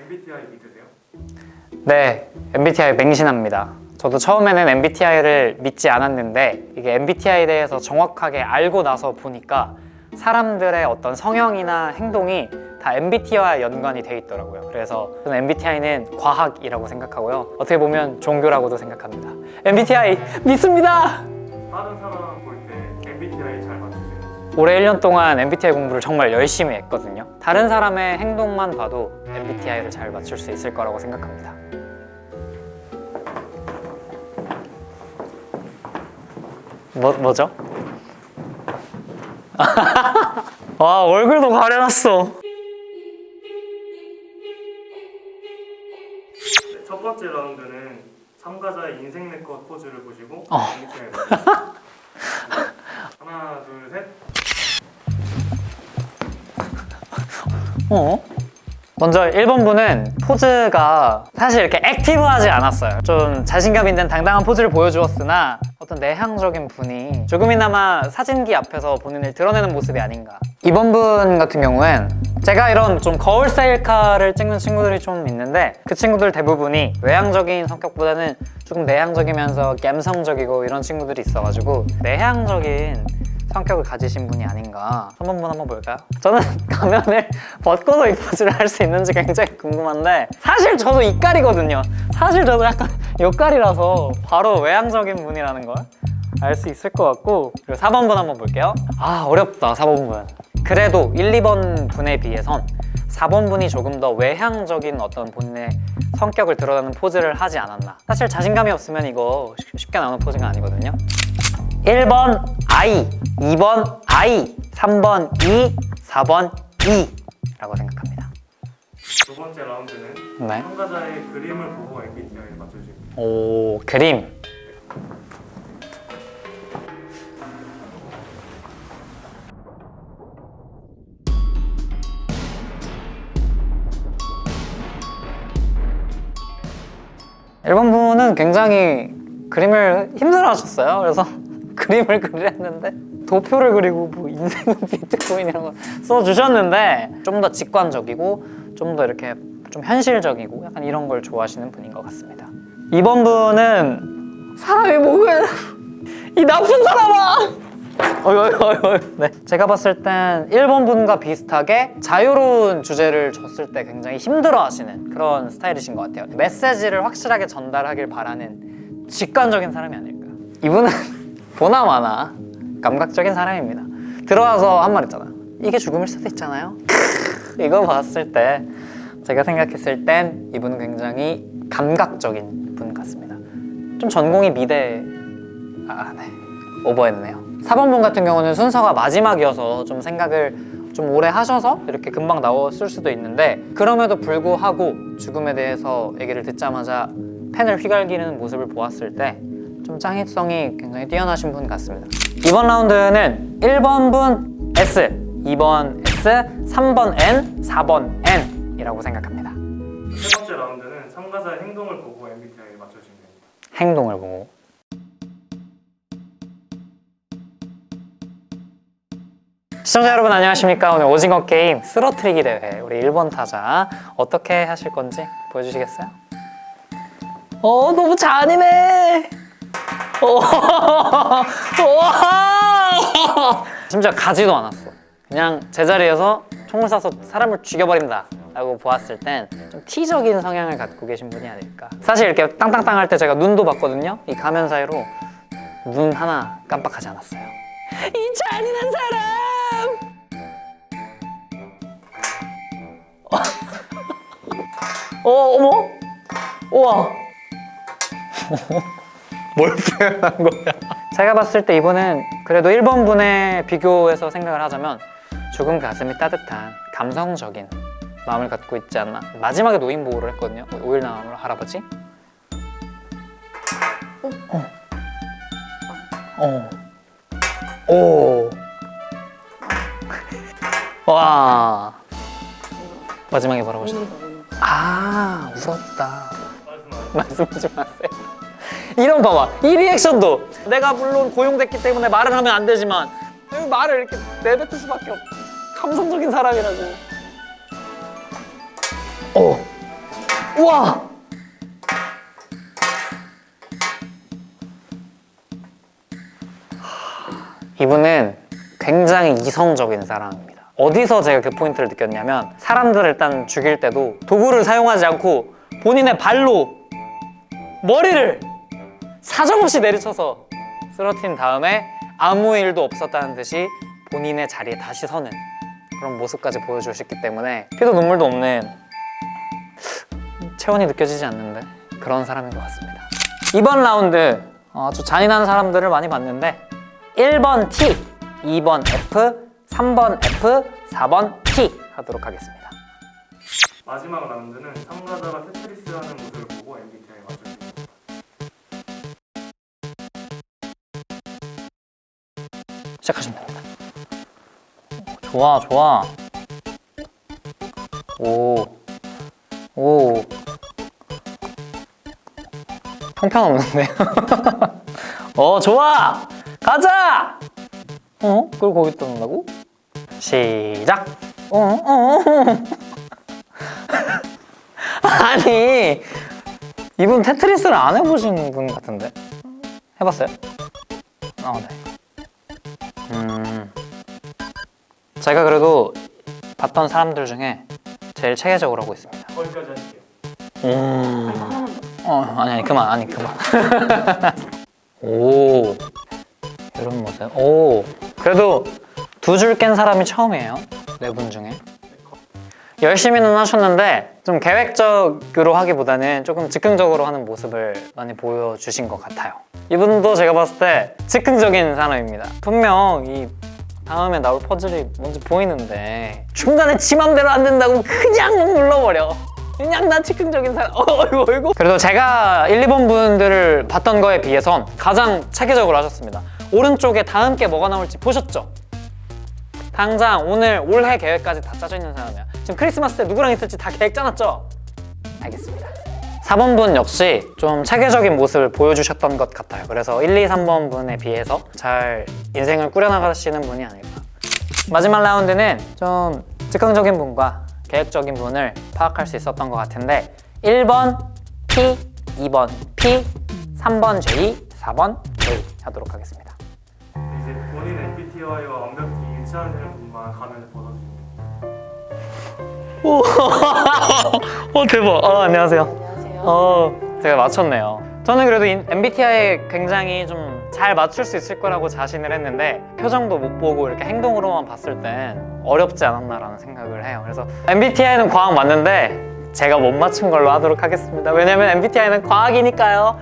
MBTI 믿으세요? 네, MBTI 맹신합니다. 저도 처음에는 MBTI를 믿지 않았는데 이게 MBTI에 대해서 정확하게 알고 나서 보니까 사람들의 어떤 성향이나 행동이 다 MBTI와 연관이 돼 있더라고요. 그래서 저는 MBTI는 과학이라고 생각하고요. 어떻게 보면 종교라고도 생각합니다. MBTI 믿습니다! 다른 사람 볼 때 MBTI 잘 맞추세요? 올해 1년 동안 MBTI 공부를 정말 열심히 했거든요. 다른 사람의 행동만 봐도 MBTI를 잘 맞출 수 있을 거라고 생각합니다. 뭐죠? 와, 얼굴도 가려놨어. 네, 첫 번째 라운드는 참가자의 인생 네컷 포즈를 보시고 MBTI를 하나, 둘, 셋. 먼저 1번 분은 포즈가 사실 이렇게 액티브하지 않았어요. 좀 자신감 있는 당당한 포즈를 보여주었으나 어떤 내향적인 분이 조금이나마 사진기 앞에서 본인을 드러내는 모습이 아닌가. 2번 분 같은 경우엔 제가 이런 좀 거울 셀카를 찍는 친구들이 좀 있는데 그 친구들 대부분이 외향적인 성격보다는 조금 내향적이면서 감성적이고 이런 친구들이 있어가지고 내향적인 성격을 가지신 분이 아닌가. 3번 분 한번 볼까요? 저는 가면을 벗고서 이 포즈를 할 수 있는지 굉장히 궁금한데 사실 저도 이깔이거든요. 사실 저도 약간 옆깔이라서 바로 외향적인 분이라는 걸 알 수 있을 것 같고. 그리고 4번 분 한번 볼게요. 아, 어렵다. 4번 분. 그래도 1, 2번 분에 비해선 4번 분이 조금 더 외향적인 어떤 본인의 성격을 드러내는 포즈를 하지 않았나. 사실 자신감이 없으면 이거 쉽게 나오는 포즈가 아니거든요. 1번 I, 2번 I, 3번 E, 4번 E 라고 생각합니다. 두 번째 라운드는 네. 참가자의 그림을 보고 MBTI를 맞춰주십니다. 오, 그림. 일본 분은 굉장히 그림을 힘들어 하셨어요. 그래서 그림을 그리랬는데 도표를 그리고 뭐 인생은 비트코인이라는 거 써주셨는데 좀 더 직관적이고 좀 더 이렇게 좀 현실적이고 약간 이런 걸 좋아하시는 분인 것 같습니다. 2번 분은 사람이 뭐야 이 나쁜 사람아! 네. 제가 봤을 땐 1번 분과 비슷하게 자유로운 주제를 줬을 때 굉장히 힘들어 하시는 그런 스타일이신 것 같아요. 메시지를 확실하게 전달하길 바라는 직관적인 사람이 아닐까. 이분은 보나마나 감각적인 사람입니다. 들어와서 한 말 있잖아. 이게 죽음일 수도 있잖아요. 이거 봤을 때 제가 생각했을 땐 이분은 굉장히 감각적인 분 같습니다. 좀 전공이 미대... 네. 오버했네요. 4번 분 같은 경우는 순서가 마지막이어서 좀 생각을 좀 오래 하셔서 이렇게 금방 나왔을 수도 있는데 그럼에도 불구하고 죽음에 대해서 얘기를 듣자마자 펜을 휘갈기는 모습을 보았을 때 좀 창의성이 굉장히 뛰어나신 분 같습니다. 이번 라운드는 1번 분 S, 2번 S, 3번 N, 4번 N 이라고 생각합니다. 세 번째 라운드는 참가자의 행동을 보고 MBTI를 맞춰주시면 됩니다. 행동을 보고. 시청자 여러분 안녕하십니까. 오늘 오징어 게임 쓰러트리기 대회 우리 1번 타자 어떻게 하실 건지 보여주시겠어요? 너무 잔인해. 심지어 가지도 않았어. 그냥 제자리에서 총을 쏴서 사람을 죽여버린다 라고 보았을 땐 좀 T적인 성향을 갖고 계신 분이 아닐까. 사실 이렇게 땅땅땅 할 때 제가 눈도 봤거든요. 이 가면 사이로 눈 하나 깜빡하지 않았어요. 이 잔인한 사람! 어머? 우와. 뭘 표현한 거야? 제가 봤을 때 이분은 그래도 1번 분에 비교해서 생각을 하자면 조금 가슴이 따뜻한 감성적인 마음을 갖고 있지 않나. 마지막에 노인 보호를 했거든요. 오일남 할아버지. 오. 와. 마지막에 뭐라고 하셨어요? 아, 울었다. 말씀하지 마세요. 이런 봐봐. 이 리액션도 내가 물론 고용됐기 때문에 말을 하면 안 되지만 말을 이렇게 내뱉을 수밖에 없. 감성적인 사람이라고. 우와! 이분은 굉장히 이성적인 사람입니다. 어디서 제가 그 포인트를 느꼈냐면 사람들을 일단 죽일 때도 도구를 사용하지 않고 본인의 발로 머리를 사정없이 내리쳐서 쓰러뜨린 다음에 아무 일도 없었다는 듯이 본인의 자리에 다시 서는 그런 모습까지 보여주셨기 때문에 피도 눈물도 없는 체온이 느껴지지 않는데 그런 사람인 것 같습니다. 이번 라운드 아주 잔인한 사람들을 많이 봤는데 1번 T, 2번 F, 3번 F, 4번 T 하도록 하겠습니다. 마지막 라운드는 참가자가 테트리스 하는 모습을 보고 MBTI 맞춰주는 겁니다. 시작하시면 됩니다. 좋아, 좋아. 오, 오. 형편없는데? 좋아! 가자! 그걸 거기 떠난다고? 시작! 아니, 이분 테트리스를 안 해보신 분 같은데? 해봤어요? 네. 제가 그래도 봤던 사람들 중에 제일 체계적으로 하고 있습니다. 거기까지 할게요. 아니 그만. 오, 이런 모습. 오, 그래도 두 줄 깬 사람이 처음이에요. 네 분 중에. 열심히는 하셨는데 좀 계획적으로 하기보다는 조금 즉흥적으로 하는 모습을 많이 보여주신 것 같아요. 이분도 제가 봤을 때 즉흥적인 사람입니다. 분명 이 다음에 나올 퍼즐이 뭔지 보이는데 중간에 지 맘대로 안 된다고 그냥 눌러버려. 그냥 나 즉흥적인 사람. 어이구. 그래도 제가 1, 2번 분들을 봤던 거에 비해선 가장 체계적으로 하셨습니다. 오른쪽에 다음 게 뭐가 나올지 보셨죠? 당장 오늘 올해 계획까지 다 짜져 있는 사람이야. 지금 크리스마스 때 누구랑 있을지 다 계획 짜놨죠? 알겠습니다. 4번 분 역시 좀 체계적인 모습을 보여주셨던 것 같아요. 그래서 1, 2, 3번 분에 비해서 잘 인생을 꾸려나가시는 분이 아닐까. 마지막 라운드는 좀 즉흥적인 분과 계획적인 분을 파악할 수 있었던 것 같은데 1번 P, 2번 P, 3번 J, 4번 J 하도록 하겠습니다. 이제 본인 MBTI와 완벽히 일치하는 분만 가면을 벗어주시면 오 대박. 안녕하세요. 안녕하세요. 제가 맞췄네요. 저는 그래도 MBTI에 굉장히 좀 잘 맞출 수 있을 거라고 자신을 했는데 표정도 못 보고 이렇게 행동으로만 봤을 땐 어렵지 않았나라는 생각을 해요. 그래서 MBTI는 과학 맞는데 제가 못 맞춘 걸로 하도록 하겠습니다. 왜냐면 MBTI는 과학이니까요.